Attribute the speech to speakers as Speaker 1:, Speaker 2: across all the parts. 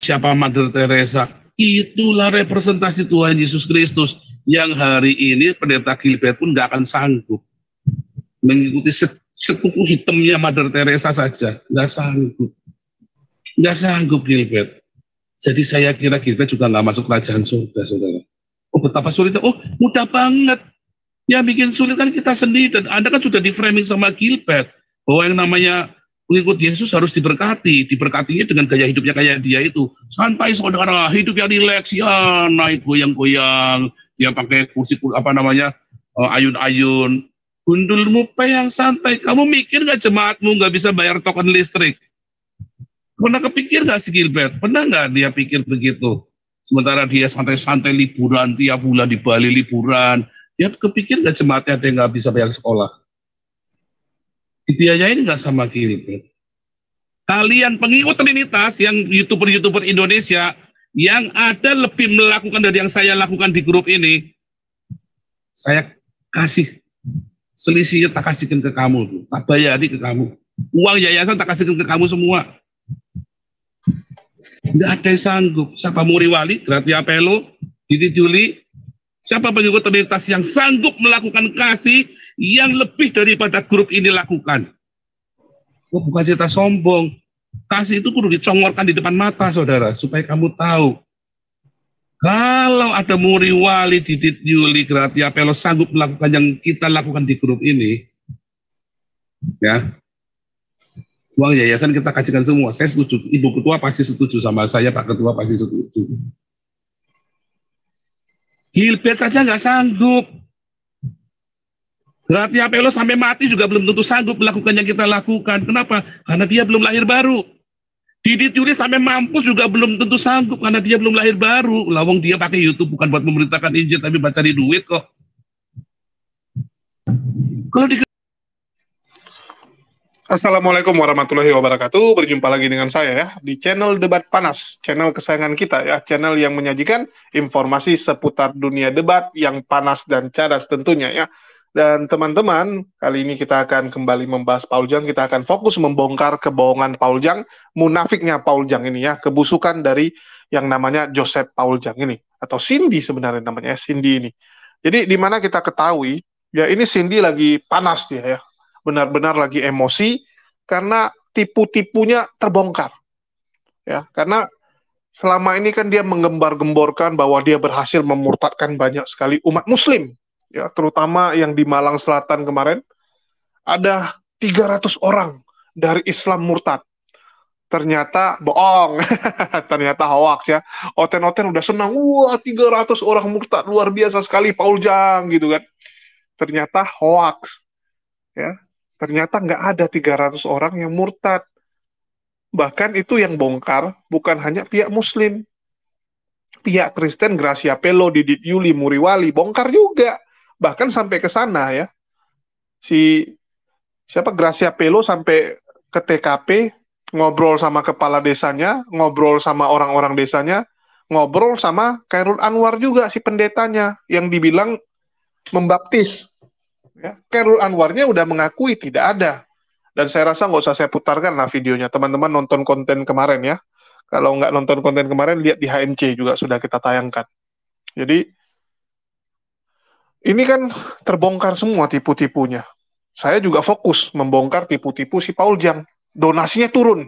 Speaker 1: siapa Mother Teresa. Itulah representasi Tuhan Yesus Kristus yang hari ini pendeta Gilbert pun nggak akan sanggup mengikuti sekuku hitamnya Mother Teresa saja. Nggak sanggup Gilbert. Jadi saya kira Gilbert juga nggak masuk kerajaan surga, saudara. Oh betapa sulitnya, oh mudah banget. Yang bikin sulit kan kita sendiri, dan Anda kan sudah di framing sama Gilbert bahwa yang namanya pengikut Yesus harus diberkatinya dengan gaya hidupnya kayak dia itu. Santai saudara, hidupnya rileks, ya naik goyang-goyang, dia pakai kursi ayun-ayun. Gundulmu yang santai, kamu mikir nggak jemaatmu nggak bisa bayar token listrik? Pernah kepikir nggak si Gilbert? Pernah nggak dia pikir begitu? Sementara dia santai-santai liburan tiap bulan di Bali liburan. Dia kepikir nggak jemaatnya ada yang nggak bisa bayar sekolah? Dibiayain nggak sama Gilbert? Kalian pengikut Trinitas yang YouTuber Indonesia yang ada lebih melakukan dari yang saya lakukan di grup ini, saya kasih selisihnya tak kasihkan ke kamu, tak bayari ke kamu. Uang yayasan tak kasihkan ke kamu semua. Nggak ada yang sanggup. Siapa Muri Wali, Gratia Pelo, Diti Juli, siapa pengikut Trinitas yang sanggup melakukan kasih yang lebih daripada grup ini lakukan? Oh, bukan cerita sombong. Kasih itu perlu dicongorkan di depan mata, saudara, supaya kamu tahu. Kalau ada Muri Wali, Didit Yuli, Gratia Pelo sanggup melakukan yang kita lakukan di grup ini, ya, uang yayasan kita kasihkan semua. Saya setuju. Ibu Ketua pasti setuju sama saya, Pak Ketua pasti setuju. Gilbert saja nggak sanggup. Gratia Pelo sampai mati juga belum tentu sanggup melakukan yang kita lakukan. Kenapa? Karena dia belum lahir baru. Didit Yuli sampai mampus juga belum tentu sanggup karena dia belum lahir baru. Lawang dia pakai YouTube bukan buat memberitakan Injil tapi buat cari duit kok. Kalau di
Speaker 2: Assalamualaikum warahmatullahi wabarakatuh. Berjumpa lagi dengan saya ya di channel Debat Panas, channel kesayangan kita ya, channel yang menyajikan informasi seputar dunia debat yang panas dan cadas tentunya ya. Dan teman-teman, kali ini kita akan kembali membahas Paul Jang. Kita akan fokus membongkar kebohongan Paul Jang, munafiknya Paul Jang ini ya, kebusukan dari yang namanya Joseph Paul Jang ini, atau Cindy sebenarnya namanya ya, Cindy ini. Jadi di mana kita ketahui ya, ini Cindy lagi panas dia ya, benar-benar lagi emosi karena tipu-tipunya terbongkar ya, karena selama ini kan dia menggembar-gemborkan bahwa dia berhasil memurtadkan banyak sekali umat muslim ya, terutama yang di Malang Selatan kemarin ada 300 orang dari Islam murtad. Ternyata bohong. Ternyata hoax ya. Oten-oten udah senang, wah 300 orang murtad luar biasa sekali Paul Jang gitu kan. Ternyata hoax ya. Ternyata nggak ada 300 orang yang murtad. Bahkan itu yang bongkar bukan hanya pihak Muslim. Pihak Kristen, Gracia Pelo, Didit Yuli, Muri Wali, bongkar juga. Bahkan sampai ke sana ya. Siapa Gracia Pelo sampai ke TKP, ngobrol sama kepala desanya, ngobrol sama orang-orang desanya, ngobrol sama Khairul Anwar juga si pendetanya yang dibilang membaptis. Ya, Khairul Anwarnya udah mengakui tidak ada. Dan saya rasa nggak usah saya putarkan lah videonya. Teman-teman nonton konten kemarin ya. Kalau nggak nonton konten kemarin, lihat di HMC juga sudah kita tayangkan. Jadi, ini kan terbongkar semua tipu-tipunya. Saya juga fokus membongkar tipu-tipu si Paul Jang. Donasinya turun.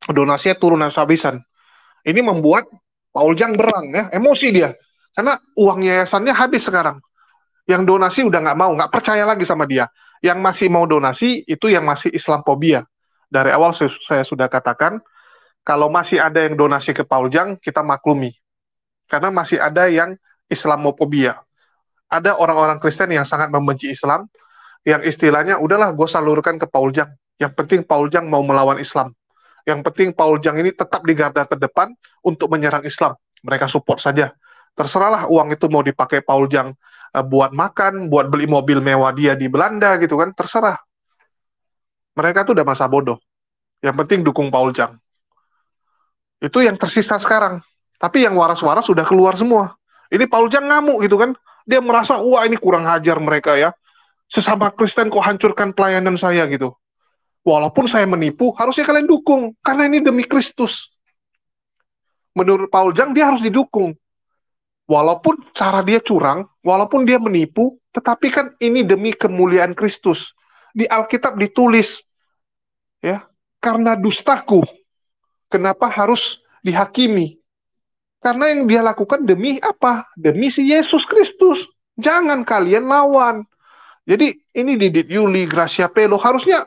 Speaker 2: Donasinya turun habis-habisan. Ini membuat Paul Jang berang ya, emosi dia. Karena uang yayasannya habis sekarang. Yang donasi udah nggak mau, nggak percaya lagi sama dia. Yang masih mau donasi, itu yang masih Islamophobia. Dari awal saya sudah katakan, kalau masih ada yang donasi ke Paul Jang, kita maklumi. Karena masih ada yang Islamophobia. Ada orang-orang Kristen yang sangat membenci Islam, yang istilahnya, udahlah gue salurkan ke Paul Jang. Yang penting Paul Jang mau melawan Islam. Yang penting Paul Jang ini tetap di garda terdepan untuk menyerang Islam. Mereka support saja. Terserahlah uang itu mau dipakai Paul Jang buat makan, buat beli mobil mewah dia di Belanda gitu kan, terserah. Mereka tuh udah masa bodoh. Yang penting dukung Paul Jang. Itu yang tersisa sekarang. Tapi yang waras-waras sudah keluar semua. Ini Paul Jang ngamuk gitu kan. Dia merasa, wah ini kurang hajar mereka ya. Sesama Kristen kok hancurkan pelayanan saya gitu. Walaupun saya menipu, harusnya kalian dukung. Karena ini demi Kristus. Menurut Paul Jang, dia harus didukung. Walaupun cara dia curang, walaupun dia menipu, tetapi kan ini demi kemuliaan Kristus. Di Alkitab ditulis, ya, karena dustaku, kenapa harus dihakimi? Karena yang dia lakukan demi apa? Demi si Yesus Kristus. Jangan kalian lawan. Jadi ini Didit Yuli, Gracia Pelo, harusnya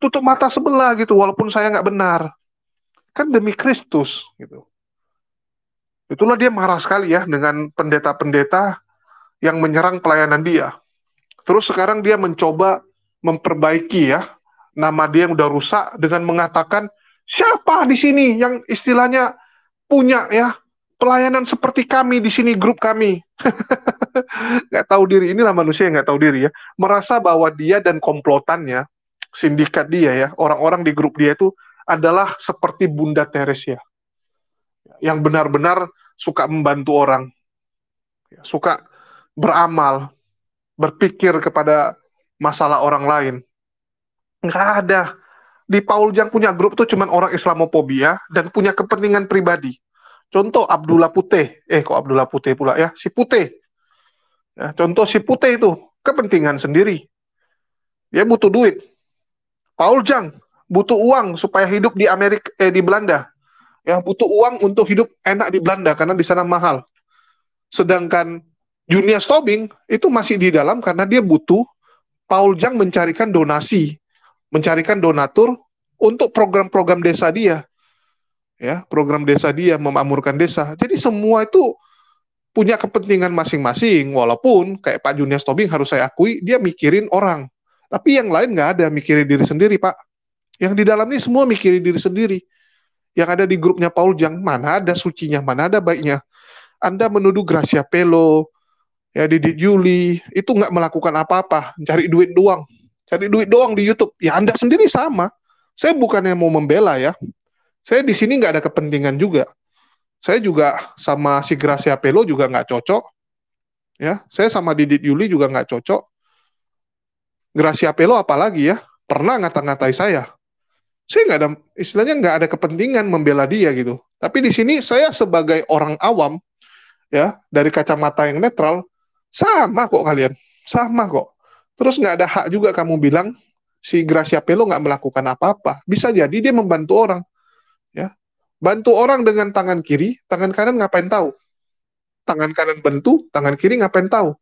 Speaker 2: tutup mata sebelah gitu, walaupun saya nggak benar. Kan demi Kristus gitu. Itulah dia marah sekali ya dengan pendeta-pendeta yang menyerang pelayanan dia. Terus sekarang dia mencoba memperbaiki ya nama dia yang udah rusak dengan mengatakan siapa di sini yang istilahnya punya ya pelayanan seperti kami di sini, grup kami. Nggak tahu diri, inilah manusia yang nggak tahu diri ya, merasa bahwa dia dan komplotannya, sindikat dia ya, orang-orang di grup dia itu adalah seperti Bunda Teresia yang benar-benar suka membantu orang, suka beramal, berpikir kepada masalah orang lain. Nggak ada. Di Paul Jang punya grup tuh cuman orang Islamophobia dan punya kepentingan pribadi. Contoh Abdullah Putih. Kok Abdullah Putih pula ya? Si Putih. Ya, contoh si Putih itu kepentingan sendiri. Dia butuh duit. Paul Jang butuh uang supaya hidup di Amerika, di Belanda. Ya, butuh uang untuk hidup enak di Belanda karena di sana mahal. Sedangkan Junius Tobing itu masih di dalam karena dia butuh Paul Jang mencarikan donasi, mencarikan donatur untuk program-program desa dia. Ya, program desa dia, memakmurkan desa. Jadi semua itu punya kepentingan masing-masing, walaupun kayak Pak Junius Tobing harus saya akui, dia mikirin orang. Tapi yang lain nggak ada mikirin diri sendiri, Pak. Yang di dalam ini semua mikirin diri sendiri. Yang ada di grupnya Paul Jang, mana ada sucinya, mana ada baiknya. Anda menuduh Gracia Pelo, ya Didit Yuli, itu nggak melakukan apa-apa, cari duit doang. Cari duit doang di YouTube. Ya Anda sendiri sama. Saya bukannya mau membela ya. Saya di sini nggak ada kepentingan juga. Saya juga sama si Gracia Pelo juga nggak cocok. Ya, saya sama Didit Yuli juga nggak cocok. Gracia Pelo apalagi ya, pernah ngata-ngatai saya. Saya nggak ada, istilahnya nggak ada kepentingan membela dia gitu. Tapi di sini saya sebagai orang awam, ya dari kacamata yang netral, sama kok kalian, sama kok. Terus nggak ada hak juga kamu bilang si Gracia Pelo nggak melakukan apa-apa. Bisa jadi dia membantu orang, ya. Bantu orang dengan tangan kiri, tangan kanan ngapain tahu? Tangan kanan bantu, tangan kiri ngapain tahu?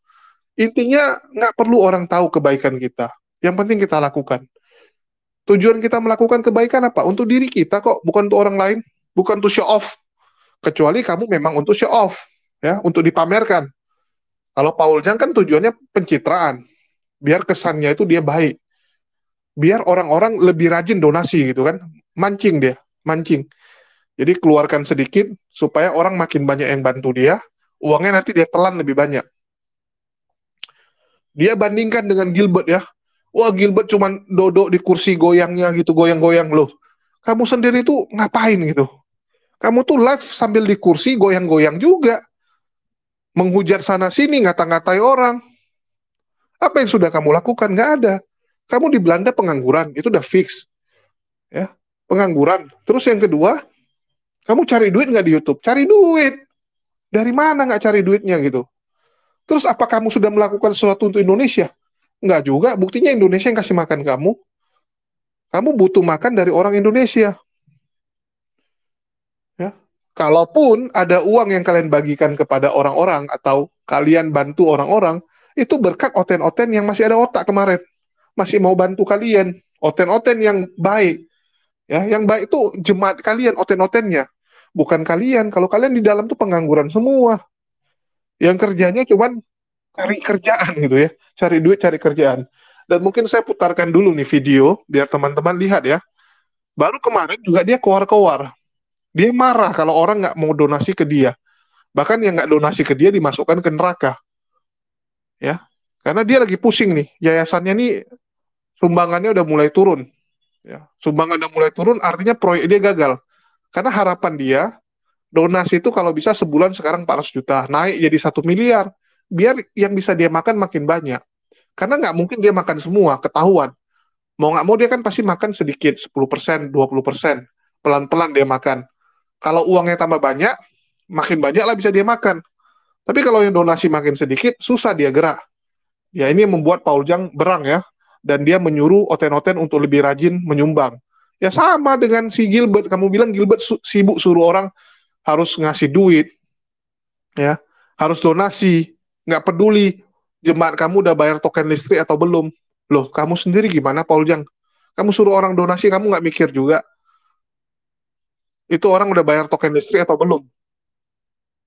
Speaker 2: Intinya nggak perlu orang tahu kebaikan kita. Yang penting kita lakukan. Tujuan kita melakukan kebaikan apa? Untuk diri kita kok, bukan untuk orang lain, bukan untuk show off. Kecuali kamu memang untuk show off, ya, untuk dipamerkan. Kalau Paul Jang kan tujuannya pencitraan, biar kesannya itu dia baik, biar orang-orang lebih rajin donasi gitu kan, mancing dia, mancing. Jadi keluarkan sedikit supaya orang makin banyak yang bantu dia, uangnya nanti dia telan lebih banyak. Dia bandingkan dengan Gilbert ya. Wah, Gilbert cuman duduk di kursi goyangnya gitu, goyang-goyang loh. Kamu sendiri tuh ngapain gitu? Kamu tuh live sambil di kursi goyang-goyang juga. Menghujat sana sini, ngata-ngatai orang. Apa yang sudah kamu lakukan? Nggak ada. Kamu di Belanda pengangguran, itu udah fix. Ya, pengangguran. Terus yang kedua, kamu cari duit nggak di YouTube? Cari duit. Dari mana nggak cari duitnya gitu? Terus apa kamu sudah melakukan sesuatu untuk Indonesia? Nggak juga, buktinya Indonesia yang kasih makan kamu. Kamu butuh makan dari orang Indonesia. Ya. Kalaupun ada uang yang kalian bagikan kepada orang-orang atau kalian bantu orang-orang, itu berkat oten-oten yang masih ada otak kemarin. Masih mau bantu kalian. Oten-oten yang baik. Ya, yang baik itu jemaat kalian, oten-otennya. Bukan kalian. Kalau kalian di dalam tuh pengangguran semua. Yang kerjanya cuman cari kerjaan gitu ya. Cari duit, cari kerjaan. Dan mungkin saya putarkan dulu nih video, biar teman-teman lihat ya. Baru kemarin juga dia keluar-keluar. Dia marah kalau orang nggak mau donasi ke dia. Bahkan yang nggak donasi ke dia dimasukkan ke neraka. Ya, karena dia lagi pusing nih. Yayasannya nih sumbangannya udah mulai turun. Ya, sumbangan udah mulai turun artinya proyek dia gagal. Karena harapan dia, donasi itu kalau bisa sebulan sekarang 400 juta. Naik jadi 1 miliar. Biar yang bisa dia makan makin banyak. Karena nggak mungkin dia makan semua, ketahuan. Mau nggak mau dia kan pasti makan sedikit, 10%, 20%. Pelan-pelan dia makan. Kalau uangnya tambah banyak, makin banyak lah bisa dia makan. Tapi kalau yang donasi makin sedikit, susah dia gerak. Ya ini yang membuat Paul Jang berang ya. Dan dia menyuruh Oten-Oten untuk lebih rajin menyumbang. Ya sama dengan si Gilbert. Kamu bilang Gilbert sibuk suruh orang harus ngasih duit, ya harus donasi. Nggak peduli jemaat kamu udah bayar token listrik atau belum. Loh, kamu sendiri gimana Paul Jang? Kamu suruh orang donasi, kamu nggak mikir juga. Itu orang udah bayar token listrik atau belum.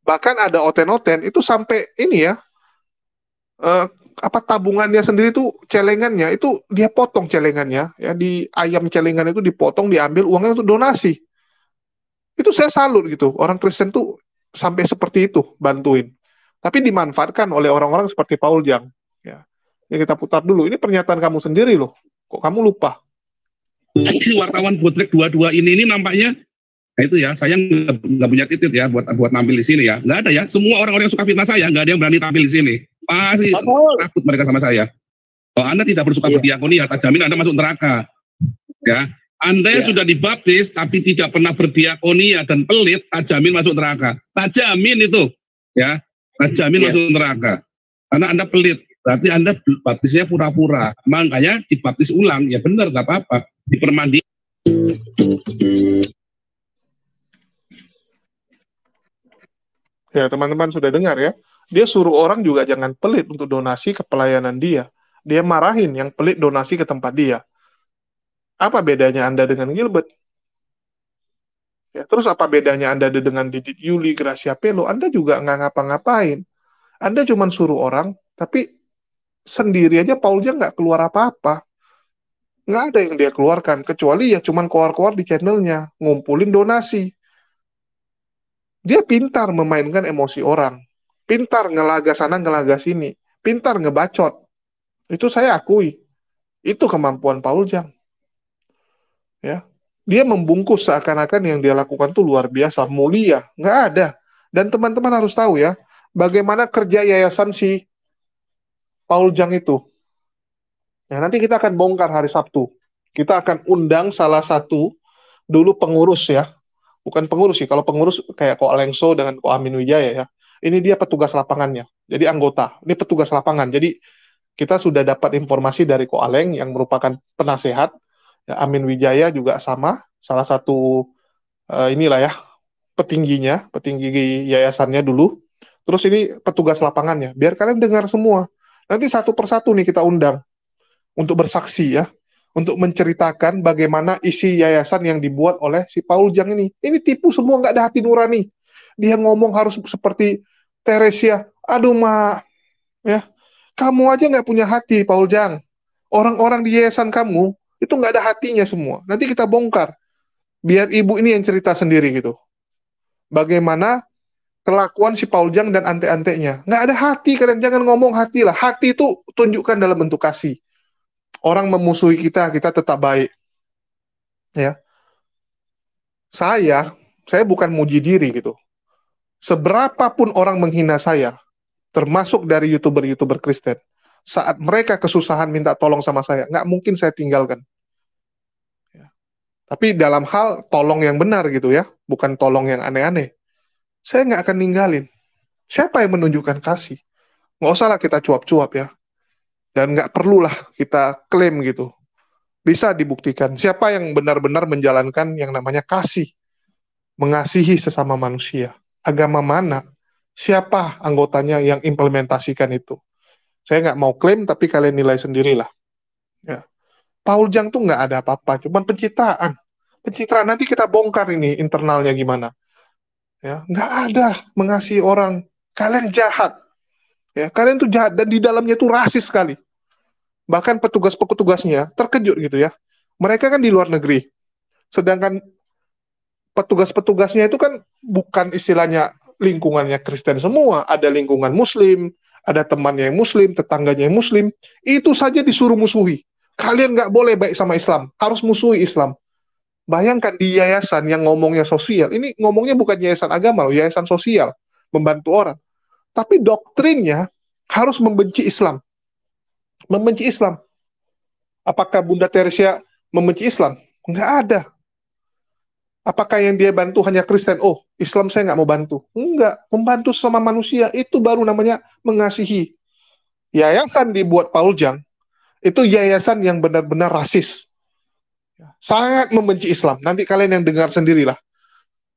Speaker 2: Bahkan ada Oten-Oten itu sampai ini ya, eh, apa tabungannya sendiri tuh celengannya itu dia potong celengannya ya di ayam celengan itu dipotong diambil uangnya untuk donasi. Itu saya salut gitu. Orang Kristen tuh sampai seperti itu bantuin. Tapi dimanfaatkan oleh orang-orang seperti Paul Jang. Ya. Ini kita putar dulu. Ini pernyataan kamu sendiri loh. Kok kamu lupa?
Speaker 1: Si wartawan Botrek 22 ini nampaknya, nah itu ya, saya nggak punya titik ya buat nampil di sini ya. Nggak ada ya. Semua orang-orang yang suka fitnah saya, nggak ada yang berani tampil di sini. Pasti takut mereka sama saya. Kalau Anda tidak bersuka berdiakoni, ya tak jamin Anda masuk neraka. Ya, Anda yang sudah dibaptis tapi tidak pernah berdiakonia dan pelit, tak jamin masuk neraka. Tak jamin itu, ya, tak jamin masuk neraka. Karena Anda pelit, berarti Anda baptisnya pura-pura. Makanya dibaptis ulang, ya benar, nggak apa-apa. Dipermandi.
Speaker 2: Ya, teman-teman sudah dengar ya. Dia suruh orang juga jangan pelit untuk donasi ke pelayanan dia. Dia marahin yang pelit donasi ke tempat dia. Apa bedanya Anda dengan Gilbert? Ya, terus apa bedanya Anda dengan Didit Yuli, Gracia Pelo? Anda juga nggak ngapa-ngapain. Anda cuma suruh orang, tapi sendiri aja Paul Jang nggak keluar apa-apa. Nggak ada yang dia keluarkan, kecuali ya cuma keluar-keluar di channelnya, ngumpulin donasi. Dia pintar memainkan emosi orang. Pintar ngelaga sana, ngelaga sini. Pintar ngebacot. Itu saya akui. Itu kemampuan Paul Jang. Ya. Dia membungkus seakan-akan yang dia lakukan tuh luar biasa, mulia. Nggak ada. Dan teman-teman harus tahu ya, bagaimana kerja yayasan si Paul Jang itu. Nah, nanti kita akan bongkar hari Sabtu. Kita akan undang salah satu dulu pengurus ya. Bukan pengurus sih, kalau pengurus kayak Ko Alengso dengan Ko Amin Wijaya ya. Ini dia petugas lapangannya. Jadi anggota. Ini petugas lapangan. Jadi kita sudah dapat informasi dari Ko Aleng yang merupakan penasehat. Ya, Amin Wijaya juga sama. Salah satu inilah ya, petinggi yayasannya dulu. Terus ini petugas lapangannya. Biar kalian dengar semua. Nanti satu persatu nih kita undang untuk bersaksi ya, untuk menceritakan bagaimana isi yayasan yang dibuat oleh si Paul Jang ini. Ini tipu semua, nggak ada hati nurani. Dia ngomong harus seperti Teresia. Aduh, mak, ya, kamu aja nggak punya hati, Paul Jang. Orang-orang di yayasan kamu itu nggak ada hatinya semua. Nanti kita bongkar. Biar ibu ini yang cerita sendiri gitu. Bagaimana kelakuan si Paul Jang dan ante-antenya. Nggak ada hati, kalian jangan ngomong hati lah. Hati itu tunjukkan dalam bentuk kasih. Orang memusuhi kita, kita tetap baik. Ya, saya bukan muji diri gitu. Seberapapun orang menghina saya, termasuk dari YouTuber-YouTuber Kristen, saat mereka kesusahan minta tolong sama saya, nggak mungkin saya tinggalkan. Ya. Tapi dalam hal tolong yang benar gitu ya, bukan tolong yang aneh-aneh. Saya nggak akan ninggalin. Siapa yang menunjukkan kasih? Nggak usahlah kita cuap-cuap ya. Dan nggak perlulah kita klaim gitu. Bisa dibuktikan siapa yang benar-benar menjalankan yang namanya kasih. Mengasihi sesama manusia. Agama mana? Siapa anggotanya yang implementasikan itu? Saya nggak mau klaim, tapi kalian nilai sendirilah. Ya. Paul Jang tuh nggak ada apa-apa, cuma pencitraan. Pencitraan nanti kita bongkar ini internalnya gimana. Ya, nggak ada mengasihi orang. Kalian jahat. Ya, kalian tuh jahat dan di dalamnya tuh rasis sekali. Bahkan petugas-petugasnya terkejut gitu ya. Mereka kan di luar negeri. Sedangkan petugas-petugasnya itu kan bukan istilahnya lingkungannya Kristen semua, ada lingkungan Muslim, ada temannya yang Muslim, tetangganya yang Muslim, itu saja disuruh musuhi. Kalian nggak boleh baik sama Islam, harus musuhi Islam. Bayangkan di yayasan yang ngomongnya sosial, ini ngomongnya bukan yayasan agama loh, yayasan sosial, membantu orang. Tapi doktrinnya harus membenci Islam. Membenci Islam. Apakah Bunda Teresia membenci Islam? Nggak ada. Apakah yang dia bantu hanya Kristen? Oh, Islam saya nggak mau bantu. Enggak, membantu sama manusia itu baru namanya mengasihi. Yayasan dibuat Paul Jang itu yayasan yang benar-benar rasis, sangat membenci Islam. Nanti kalian yang dengar sendirilah.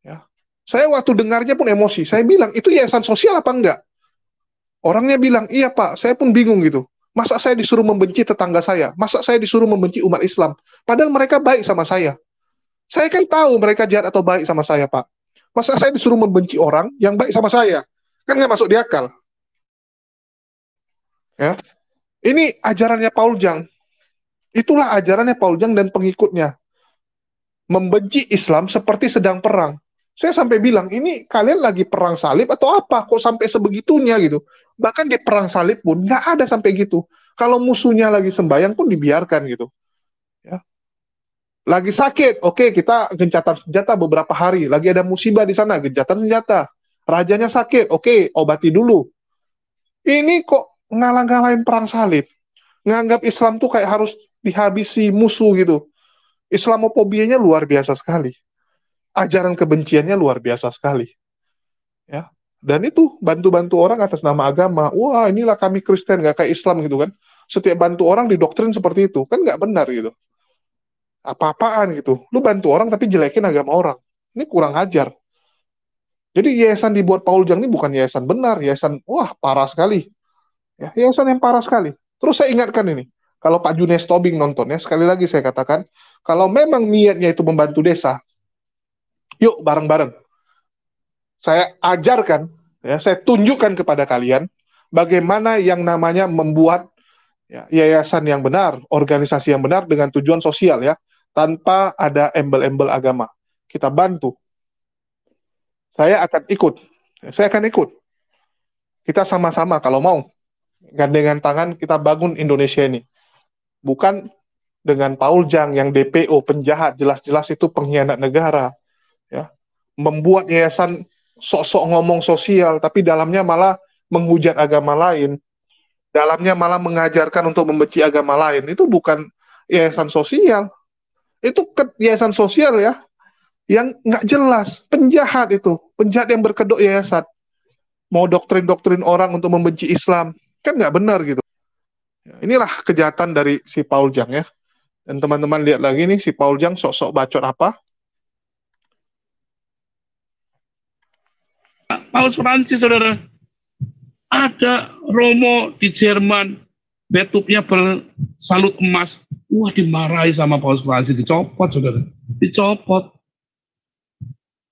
Speaker 2: Ya. Saya waktu dengarnya pun emosi. Saya bilang, itu yayasan sosial apa enggak? Orangnya bilang, iya Pak, saya pun bingung gitu. Masa saya disuruh membenci tetangga saya? Masa saya disuruh membenci umat Islam? Padahal mereka baik sama saya. Saya kan tahu mereka jahat atau baik sama saya, Pak. Masa saya disuruh membenci orang yang baik sama saya? Kan nggak masuk di akal. Ya. Ini ajarannya Paul Jang. Itulah ajarannya Paul Jang dan pengikutnya. Membenci Islam seperti sedang perang. Saya sampai bilang, ini kalian lagi perang salib atau apa? Kok sampai sebegitunya gitu? Bahkan di perang salib pun nggak ada sampai gitu. Kalau musuhnya lagi sembahyang pun dibiarkan gitu. Ya. Lagi sakit, oke, kita gencatan senjata beberapa hari. Lagi ada musibah di sana, gencatan senjata. Rajanya sakit, oke, obati dulu. Ini kok ngalah-ngalahin perang salib? Nganggap Islam tuh kayak harus dihabisi musuh gitu. Islamofobianya luar biasa sekali. Ajaran kebenciannya luar biasa sekali. Ya. Dan itu bantu-bantu orang atas nama agama. Wah, inilah kami Kristen, gak kayak Islam gitu kan. Setiap bantu orang didoktrin seperti itu. Kan nggak benar gitu. Apa-apaan gitu. Lu bantu orang tapi jelekin agama orang. Ini kurang ajar. Jadi yayasan dibuat Paul Jang ini bukan yayasan benar. Yayasan, wah parah sekali. Ya, yayasan yang parah sekali. Terus saya ingatkan ini. Kalau Pak Junes Tobing nonton ya, sekali lagi saya katakan, kalau memang niatnya itu membantu desa, yuk bareng-bareng. Saya ajarkan, ya, saya tunjukkan kepada kalian bagaimana yang namanya membuat ya, yayasan yang benar, organisasi yang benar dengan tujuan sosial ya, tanpa ada embel-embel agama. Kita bantu. Saya akan ikut. Saya akan ikut. Kita sama-sama kalau mau gandengan tangan kita bangun Indonesia ini. Bukan dengan Paul Jang yang DPO penjahat, jelas-jelas itu pengkhianat negara, ya. Membuat yayasan sok-sok ngomong sosial tapi dalamnya malah menghujat agama lain. Dalamnya malah mengajarkan untuk membenci agama lain. Itu bukan yayasan sosial. Itu yayasan sosial ya, yang nggak jelas. Penjahat itu. Penjahat yang berkedok yayasan. Mau doktrin-doktrin orang untuk membenci Islam. Kan nggak benar gitu. Inilah kejahatan dari si Paul Jang ya. Dan teman-teman lihat lagi nih, si Paul Jang sok-sok bacot apa.
Speaker 1: Paus Francis, saudara. Ada Romo di Jerman, betupnya bersalut emas. Wah, dimarahi sama Paus Francis, dicopot, saudara. Dicopot.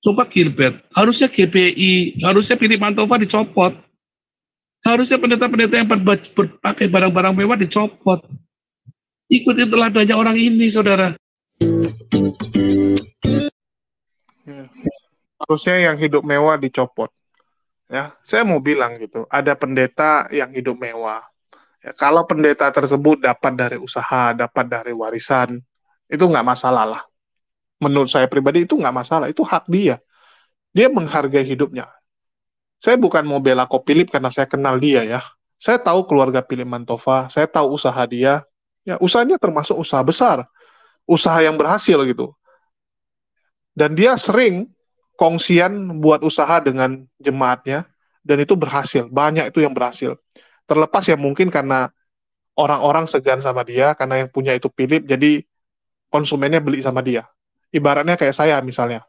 Speaker 1: Coba Gilbert, harusnya GPI, harusnya Philip Mantova dicopot. Harusnya pendeta-pendeta yang berpakai barang-barang mewah dicopot. Ikuti teladannya orang ini, saudara.
Speaker 2: Harusnya yang hidup mewah dicopot. Ya, saya mau bilang gitu, ada pendeta yang hidup mewah. Ya, kalau pendeta tersebut dapat dari usaha, dapat dari warisan, itu nggak masalah lah. Menurut saya pribadi itu nggak masalah, itu hak dia. Dia menghargai hidupnya. Saya bukan mau bela Ko Philip karena saya kenal dia ya. Saya tahu keluarga Philip Mantova, saya tahu usaha dia. Ya, usahanya termasuk usaha besar, usaha yang berhasil gitu. Dan dia sering kongsian buat usaha dengan jemaatnya, dan itu berhasil. Banyak itu yang berhasil. Terlepas ya mungkin karena orang-orang segan sama dia, karena yang punya itu Philip, jadi konsumennya beli sama dia. Ibaratnya kayak saya misalnya.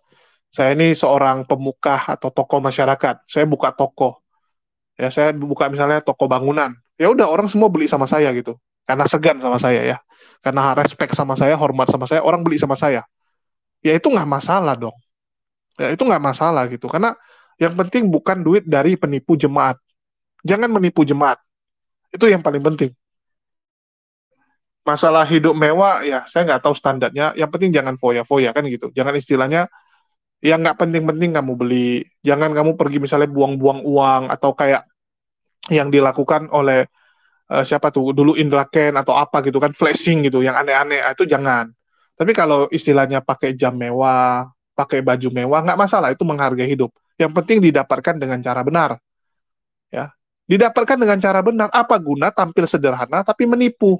Speaker 2: Saya ini seorang pemuka atau tokoh masyarakat. Saya buka toko. Ya, saya buka misalnya toko bangunan. Ya udah orang semua beli sama saya gitu. Karena segan sama saya ya. Karena respect sama saya, hormat sama saya, orang beli sama saya. Ya itu nggak masalah dong. Ya itu nggak masalah gitu. Karena yang penting bukan duit dari penipu jemaat. Jangan menipu jemaat. Itu yang paling penting. Masalah hidup mewah, ya saya nggak tahu standarnya. Yang penting jangan foya-foya kan gitu. Jangan istilahnya, yang nggak penting-penting kamu beli. Jangan kamu pergi misalnya buang-buang uang, atau kayak yang dilakukan oleh siapa tuh dulu Indra Ken atau apa gitu kan, flashing gitu, yang aneh-aneh, itu jangan. Tapi kalau istilahnya pakai jam mewah, pakai baju mewah, nggak masalah, itu menghargai hidup. Yang penting didapatkan dengan cara benar, ya. Didapatkan dengan cara benar. Apa guna tampil sederhana tapi menipu?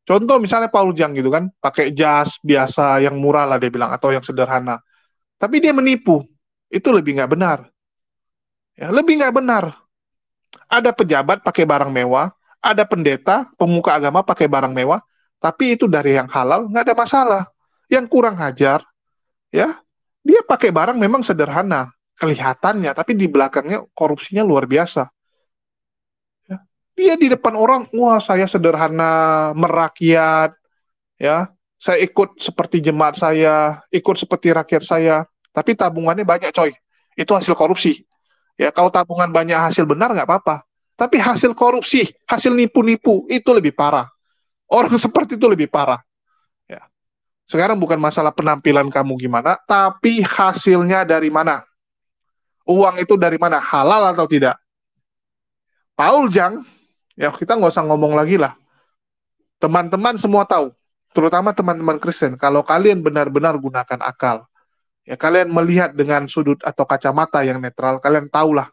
Speaker 2: Contoh misalnya Paul Jang gitu kan, pakai jas biasa yang murah lah dia bilang, atau yang sederhana. Tapi dia menipu. Itu lebih nggak benar. Ya, lebih nggak benar. Ada pejabat pakai barang mewah, ada pendeta, pemuka agama pakai barang mewah, tapi itu dari yang halal, nggak ada masalah. Yang kurang ajar, ya, dia pakai barang memang sederhana, kelihatannya, tapi di belakangnya korupsinya luar biasa. Ya. Dia di depan orang, wah saya sederhana, merakyat, ya, saya ikut seperti jemaat saya, ikut seperti rakyat saya, tapi tabungannya banyak coy. Itu hasil korupsi. Ya, kalau tabungan banyak hasil benar nggak apa-apa. Tapi hasil korupsi, hasil nipu-nipu itu lebih parah. Orang seperti itu lebih parah. Ya. Sekarang bukan masalah penampilan kamu gimana, tapi hasilnya dari mana? Uang itu dari mana? Halal atau tidak? Paul Jang, ya kita nggak usah ngomong lagi lah. Teman-teman semua tahu, terutama teman-teman Kristen, kalau kalian benar-benar gunakan akal, ya kalian melihat dengan sudut atau kacamata yang netral, kalian tahulah.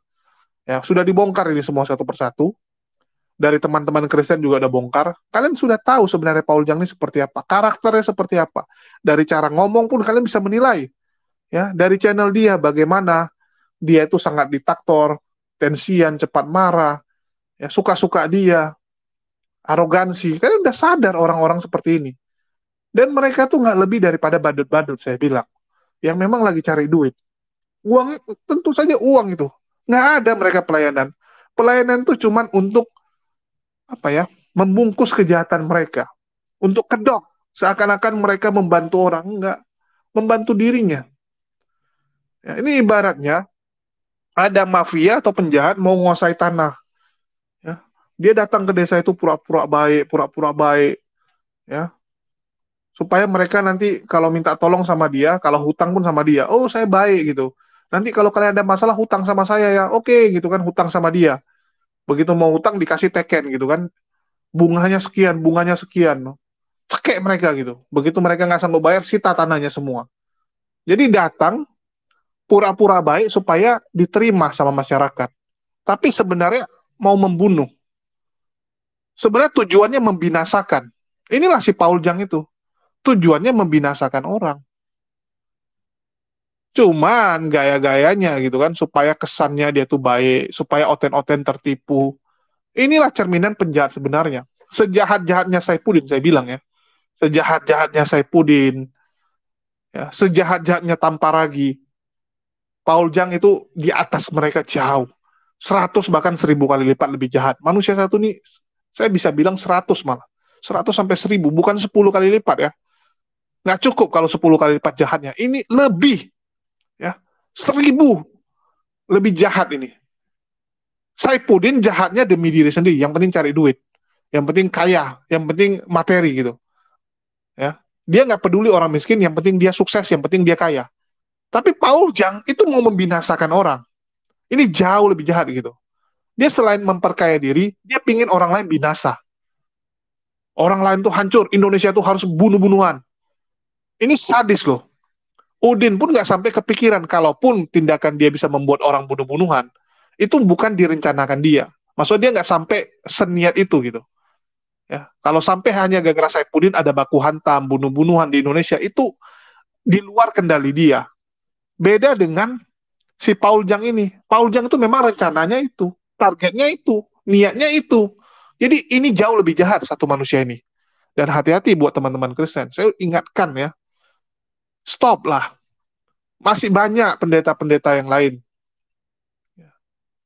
Speaker 2: Ya, sudah dibongkar ini semua satu persatu. Dari teman-teman Kristen juga udah bongkar. Kalian sudah tahu sebenarnya Paul Jang ini seperti apa, karakternya seperti apa. Dari cara ngomong pun kalian bisa menilai. Ya, dari channel dia bagaimana dia itu sangat diktator, tensian, cepat marah, ya suka-suka dia, arogansi. Kalian udah sadar orang-orang seperti ini. Dan mereka tuh nggak lebih daripada badut-badut, saya bilang. Yang memang lagi cari duit. Uang, tentu saja uang itu. Nggak ada mereka pelayanan. Pelayanan itu cuman untuk apa ya, membungkus kejahatan mereka, untuk kedok, seakan-akan mereka membantu orang, enggak, membantu dirinya. Ya, ini ibaratnya ada mafia atau penjahat mau menguasai tanah. Ya. Dia datang ke desa itu pura-pura baik, ya, supaya mereka nanti kalau minta tolong sama dia, kalau hutang pun sama dia, oh saya baik gitu. Nanti kalau kalian ada masalah hutang sama saya ya, oke gitu kan, hutang sama dia. Begitu mau hutang dikasih teken gitu kan, bunganya sekian. Cekek mereka gitu. Begitu mereka nggak sanggup bayar, sita tanahnya semua. Jadi datang pura-pura baik supaya diterima sama masyarakat. Tapi sebenarnya mau membunuh. Sebenarnya tujuannya membinasakan. Inilah si Paul Jang itu. Tujuannya membinasakan orang. Cuman gaya-gayanya gitu kan, supaya kesannya dia tuh baik, supaya oten-oten tertipu. Inilah cerminan penjahat sebenarnya. Sejahat-jahatnya Saifuddin, saya bilang ya. Sejahat-jahatnya Saifuddin, ya, sejahat-jahatnya Tamparagi, Paul Jang itu di atas mereka jauh. 100 bahkan 1000 kali lipat lebih jahat. Manusia satu ini, saya bisa bilang 100 malah. 100 sampai 1000, bukan 10 kali lipat ya. Nggak cukup kalau 10 kali lipat jahatnya. Ini lebih, ya. 1000 lebih jahat ini. Saifuddin jahatnya demi diri sendiri. Yang penting cari duit. Yang penting kaya. Yang penting materi gitu. Ya. Dia nggak peduli orang miskin, yang penting dia sukses, yang penting dia kaya. Tapi Paul Jang itu mau membinasakan orang. Ini jauh lebih jahat gitu. Dia selain memperkaya diri, dia pingin orang lain binasa. Orang lain tuh hancur, Indonesia tuh harus bunuh-bunuhan. Ini sadis loh. Udin pun nggak sampai kepikiran, kalaupun tindakan dia bisa membuat orang bunuh-bunuhan, itu bukan direncanakan dia. Maksudnya dia nggak sampai seniat itu gitu. Ya, kalau sampai hanya gara-gara Saifuddin ada baku hantam, bunuh-bunuhan di Indonesia, itu di luar kendali dia. Beda dengan si Paul Jang ini. Paul Jang itu memang rencananya itu, targetnya itu, niatnya itu. Jadi ini jauh lebih jahat satu manusia ini. Dan hati-hati buat teman-teman Kristen. Saya ingatkan ya, stop lah. Masih banyak pendeta-pendeta yang lain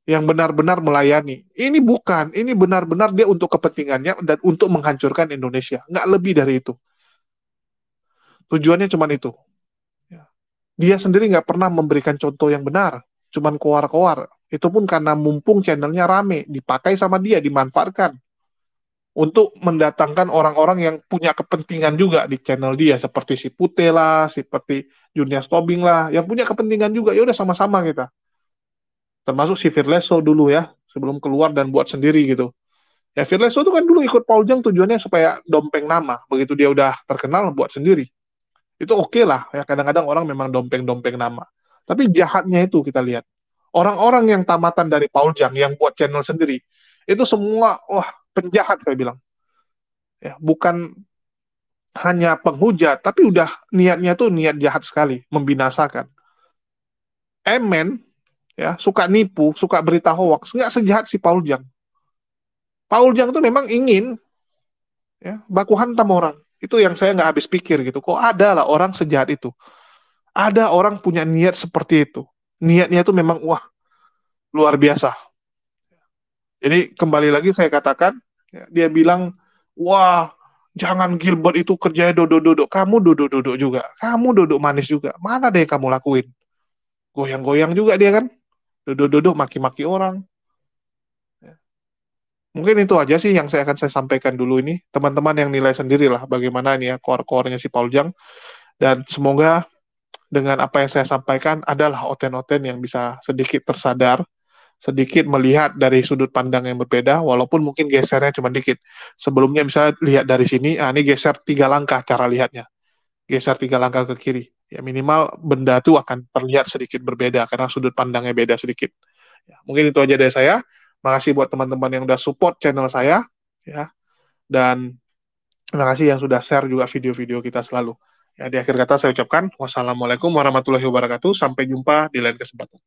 Speaker 2: yang benar-benar melayani. Ini bukan, ini benar-benar dia untuk kepentingannya dan untuk menghancurkan Indonesia. Nggak lebih dari itu. Tujuannya cuma itu. Dia sendiri nggak pernah memberikan contoh yang benar. Cuman koar-koar. Itu pun karena mumpung channelnya rame, dipakai sama dia, dimanfaatkan untuk mendatangkan orang-orang yang punya kepentingan juga di channel dia, seperti si Pute lah, seperti Junior Tobing lah, yang punya kepentingan juga. Ya udah sama-sama kita. Termasuk si Firleso dulu ya, sebelum keluar dan buat sendiri gitu. Ya Firleso itu kan dulu ikut Paul Jang tujuannya supaya dompeng nama. Begitu dia udah terkenal buat sendiri. Itu oke lah ya, kadang-kadang orang memang dompeng-dompeng nama. Tapi jahatnya itu kita lihat. Orang-orang yang tamatan dari Paul Jang yang buat channel sendiri, itu semua wah penjahat saya bilang. Ya, bukan hanya penghujat, tapi udah niatnya tuh niat jahat sekali, membinasakan. emen, ya, suka nipu, suka berita hoax, nggak sejahat si Paul Jang. Paul Jang tuh memang ingin, ya, baku hantam orang. Itu yang saya nggak habis pikir gitu. Kok ada lah orang sejahat itu? Ada orang punya niat seperti itu. Niatnya tuh memang wah luar biasa. Jadi kembali lagi saya katakan, ya, dia bilang, wah jangan Gilbert itu kerjanya duduk-duduk. Kamu duduk-duduk juga. Kamu duduk manis juga. Mana deh yang kamu lakuin? Goyang-goyang juga dia kan. Duduk-duduk maki-maki orang. Ya. Mungkin itu aja sih yang saya sampaikan dulu ini. Teman-teman yang nilai sendirilah bagaimana ini ya core-core-nya si Paul Jang. Dan semoga dengan apa yang saya sampaikan adalah oten-oten yang bisa sedikit tersadar, sedikit melihat dari sudut pandang yang berbeda, walaupun mungkin gesernya cuma dikit. Sebelumnya bisa lihat dari sini, ini geser 3 langkah cara lihatnya. Geser 3 langkah ke kiri. Ya minimal benda itu akan terlihat sedikit berbeda, karena sudut pandangnya beda sedikit. Ya, mungkin itu aja dari saya. Makasih buat teman-teman yang udah support channel saya. Ya, dan terima kasih yang sudah share juga video-video kita selalu. Ya, di akhir kata saya ucapkan wassalamualaikum warahmatullahi wabarakatuh. Sampai jumpa di lain kesempatan.